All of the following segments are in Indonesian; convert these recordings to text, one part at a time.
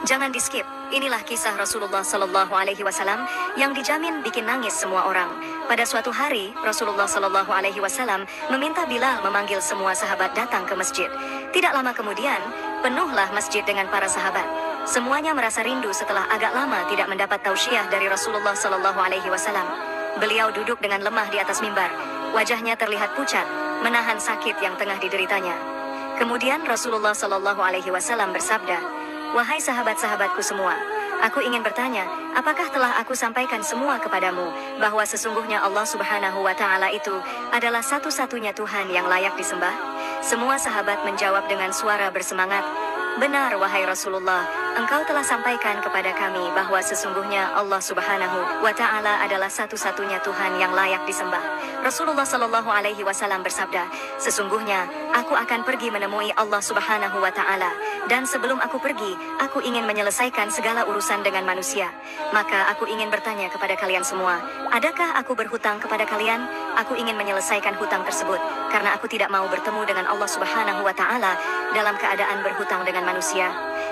Jangan di-skip. Inilah kisah Rasulullah Sallallahu Alaihi Wasallam yang dijamin bikin nangis semua orang. Pada suatu hari, Rasulullah Sallallahu Alaihi Wasallam meminta Bilal memanggil semua sahabat datang ke masjid. Tidak lama kemudian, penuhlah masjid dengan para sahabat. Semuanya merasa rindu setelah agak lama tidak mendapat tausiah dari Rasulullah Sallallahu Alaihi Wasallam. Beliau duduk dengan lemah di atas mimbar. Wajahnya terlihat pucat, menahan sakit yang tengah dideritanya. Kemudian Rasulullah Sallallahu Alaihi Wasallam bersabda, "Wahai sahabat-sahabatku semua, aku ingin bertanya, apakah telah aku sampaikan semua kepadamu, bahwa sesungguhnya Allah Subhanahu wa Ta'ala itu adalah satu-satunya Tuhan yang layak disembah?" Semua sahabat menjawab dengan suara bersemangat, "Benar, wahai Rasulullah, engkau telah sampaikan kepada kami bahwa sesungguhnya Allah Subhanahu wa Ta'ala adalah satu-satunya Tuhan yang layak disembah." Rasulullah Sallallahu Alaihi Wasallam bersabda, "Sesungguhnya aku akan pergi menemui Allah Subhanahu wa Ta'ala, dan sebelum aku pergi, aku ingin menyelesaikan segala urusan dengan manusia. Maka aku ingin bertanya kepada kalian semua, adakah aku berhutang kepada kalian? Aku ingin menyelesaikan hutang tersebut, karena aku tidak mau bertemu dengan Allah Subhanahu wa Ta'ala dalam keadaan berhutang dengan manusia."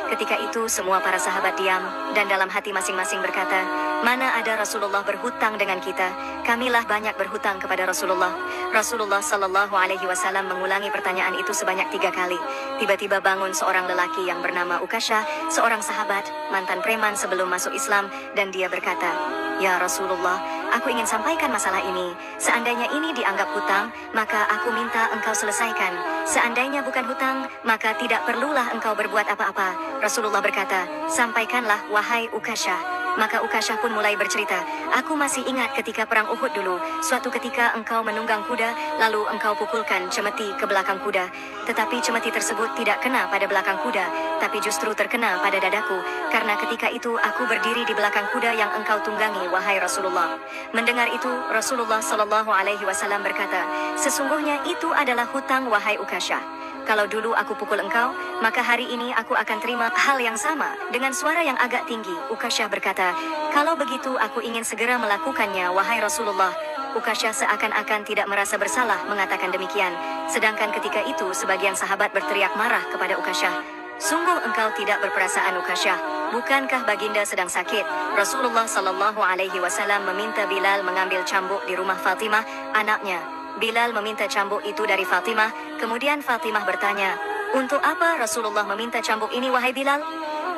Ketika itu semua para sahabat diam, dan dalam hati masing-masing berkata, "Mana ada Rasulullah berhutang dengan kita? Kamilah banyak berhutang kepada Rasulullah." Rasulullah Sallallahu Alaihi Wasallam mengulangi pertanyaan itu sebanyak 3 kali. Tiba-tiba bangun seorang lelaki yang bernama Ukasyah, seorang sahabat, mantan preman sebelum masuk Islam, dan dia berkata, "Ya Rasulullah, aku ingin sampaikan masalah ini. Seandainya ini dianggap hutang, maka aku minta engkau selesaikan. Seandainya bukan hutang, maka tidak perlulah engkau berbuat apa-apa." Rasulullah berkata, "Sampaikanlah, wahai Ukasyah." Maka Ukasyah pun mulai bercerita, "Aku masih ingat ketika perang Uhud dulu. Suatu ketika engkau menunggang kuda, lalu engkau pukulkan cemeti ke belakang kuda. Tetapi cemeti tersebut tidak kena pada belakang kuda, tapi justru terkena pada dadaku. Karena ketika itu aku berdiri di belakang kuda yang engkau tunggangi, wahai Rasulullah." Mendengar itu, Rasulullah Sallallahu Alaihi Wasallam berkata, "Sesungguhnya itu adalah hutang, wahai Ukasyah. Kalau dulu aku pukul engkau, maka hari ini aku akan terima hal yang sama." Dengan suara yang agak tinggi, Ukasyah berkata, "Kalau begitu aku ingin segera melakukannya, wahai Rasulullah." Ukasyah seakan-akan tidak merasa bersalah mengatakan demikian. Sedangkan ketika itu sebagian sahabat berteriak marah kepada Ukasyah, "Sungguh engkau tidak berperasaan, Ukasyah. Bukankah baginda sedang sakit?" Rasulullah Sallallahu Alaihi Wasallam meminta Bilal mengambil cambuk di rumah Fatimah, anaknya. Bilal meminta cambuk itu dari Fatimah. Kemudian Fatimah bertanya, "Untuk apa Rasulullah meminta cambuk ini, wahai Bilal?"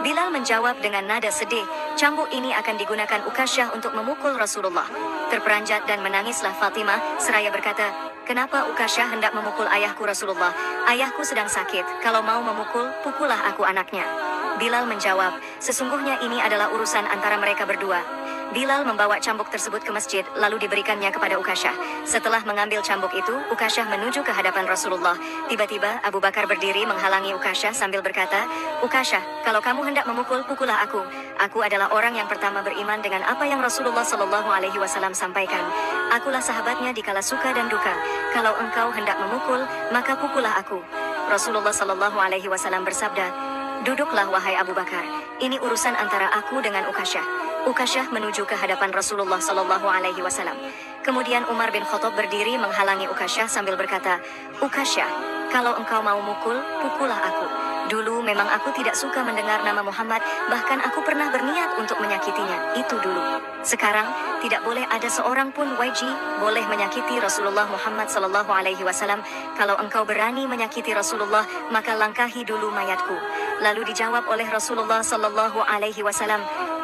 Bilal menjawab dengan nada sedih, "Cambuk ini akan digunakan Ukasyah untuk memukul Rasulullah." Terperanjat dan menangislah Fatimah seraya berkata, "Kenapa Ukasyah hendak memukul ayahku Rasulullah? Ayahku sedang sakit. Kalau mau memukul, pukullah aku anaknya." Bilal menjawab, "Sesungguhnya ini adalah urusan antara mereka berdua." Bilal membawa cambuk tersebut ke masjid, lalu diberikannya kepada Ukasyah. Setelah mengambil cambuk itu, Ukasyah menuju ke hadapan Rasulullah. Tiba-tiba Abu Bakar berdiri menghalangi Ukasyah sambil berkata, "Ukasyah, kalau kamu hendak memukul, pukullah aku. Aku adalah orang yang pertama beriman dengan apa yang Rasulullah Sallallahu Alaihi Wasallam sampaikan. Akulah sahabatnya di kala suka dan duka. Kalau engkau hendak memukul, maka pukullah aku." Rasulullah Sallallahu Alaihi Wasallam bersabda, "Duduklah, wahai Abu Bakar. Ini urusan antara aku dengan Ukasyah." Ukasyah menuju ke hadapan Rasulullah Sallallahu Alaihi Wasallam. Kemudian Umar bin Khattab berdiri menghalangi Ukasyah sambil berkata, "Ukasyah, kalau engkau mau mukul, pukullah aku. Dulu memang aku tidak suka mendengar nama Muhammad, bahkan aku pernah berniat untuk menyakitinya. Itu dulu. Sekarang, tidak boleh ada seorang pun boleh menyakiti Rasulullah Muhammad Sallallahu Alaihi Wasallam. Kalau engkau berani menyakiti Rasulullah, maka langkahi dulu mayatku." Lalu dijawab oleh Rasulullah Sallallahu Alaihi Wasallam,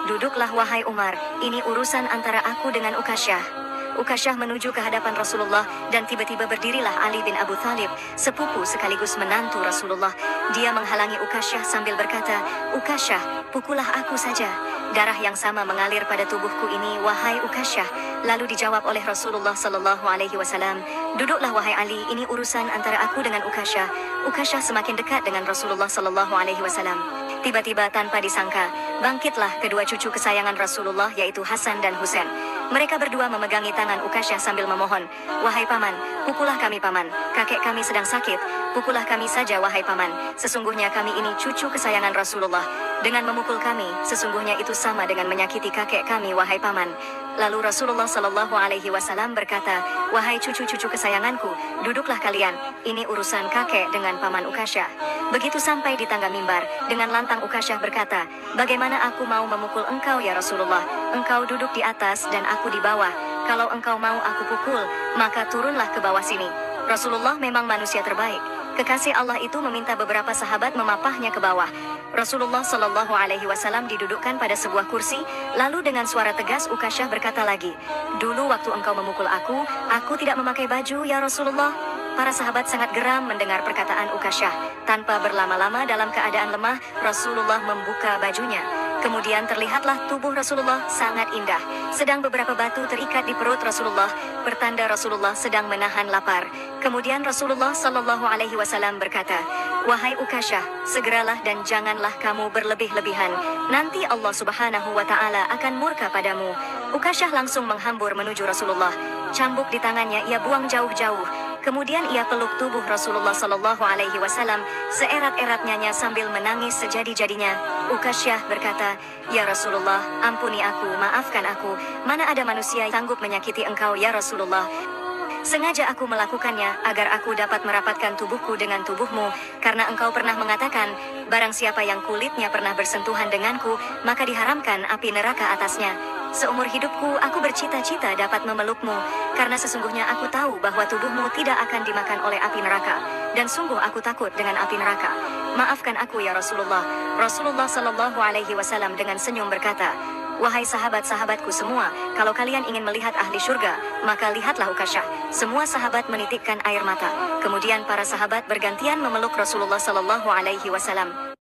"Duduklah, wahai Umar, ini urusan antara aku dengan Ukasyah." Ukasyah menuju ke hadapan Rasulullah, dan tiba-tiba berdirilah Ali bin Abu Thalib, sepupu sekaligus menantu Rasulullah. Dia menghalangi Ukasyah sambil berkata, "Ukasyah, pukullah aku saja. Darah yang sama mengalir pada tubuhku ini, wahai Ukasyah." Lalu dijawab oleh Rasulullah Sallallahu Alaihi Wasallam, "Duduklah, wahai Ali, ini urusan antara aku dengan Ukasyah." Ukasyah semakin dekat dengan Rasulullah Sallallahu Alaihi Wasallam. Tiba-tiba tanpa disangka, bangkitlah kedua cucu kesayangan Rasulullah, yaitu Hasan dan Husain. Mereka berdua memegangi tangan Ukasyah sambil memohon, "Wahai paman, pukullah kami paman. Kakek kami sedang sakit. Pukullah kami saja, wahai paman. Sesungguhnya kami ini cucu kesayangan Rasulullah." Dengan memukul kami, sesungguhnya itu sama dengan menyakiti kakek kami, wahai paman. Lalu Rasulullah Shallallahu Alaihi Wasallam berkata, wahai cucu-cucu kesayanganku, duduklah kalian. Ini urusan kakek dengan paman Ukasyah. Begitu sampai di tangga mimbar, dengan lantang Ukasyah berkata, bagaimana aku mau memukul engkau ya Rasulullah? Engkau duduk di atas dan aku di bawah. Kalau engkau mau aku pukul, maka turunlah ke bawah sini. Rasulullah memang manusia terbaik. Kekasih Allah itu meminta beberapa sahabat memapahnya ke bawah. Rasulullah Shallallahu Alaihi Wasallam didudukkan pada sebuah kursi, lalu dengan suara tegas Ukasyah berkata lagi, dulu waktu engkau memukul aku tidak memakai baju ya Rasulullah. Para sahabat sangat geram mendengar perkataan Ukasyah. Tanpa berlama-lama dalam keadaan lemah, Rasulullah membuka bajunya. Kemudian terlihatlah tubuh Rasulullah sangat indah. Sedang beberapa batu terikat di perut Rasulullah, pertanda Rasulullah sedang menahan lapar. Kemudian Rasulullah Shallallahu Alaihi Wasallam berkata, wahai Ukasyah, segeralah dan janganlah kamu berlebih-lebihan. Nanti Allah Subhanahu Wa Taala akan murka padamu. Ukasyah langsung menghambur menuju Rasulullah. Cambuk di tangannya ia buang jauh-jauh. Kemudian ia peluk tubuh Rasulullah Shallallahu Alaihi Wasallam seerat-eratnya sambil menangis sejadi-jadinya. Ukasyah berkata, ya Rasulullah, ampuni aku, maafkan aku. Mana ada manusia yang sanggup menyakiti engkau ya Rasulullah. Sengaja aku melakukannya agar aku dapat merapatkan tubuhku dengan tubuhmu, karena engkau pernah mengatakan, barang siapa yang kulitnya pernah bersentuhan denganku, maka diharamkan api neraka atasnya. Seumur hidupku aku bercita-cita dapat memelukmu, karena sesungguhnya aku tahu bahwa tubuhmu tidak akan dimakan oleh api neraka, dan sungguh aku takut dengan api neraka. Maafkan aku ya Rasulullah. Rasulullah Shallallahu Alaihi Wasallam dengan senyum berkata, wahai sahabat-sahabatku semua, kalau kalian ingin melihat ahli surga, maka lihatlah Ukasyah. Semua sahabat menitikkan air mata. Kemudian para sahabat bergantian memeluk Rasulullah Shallallahu Alaihi Wasallam.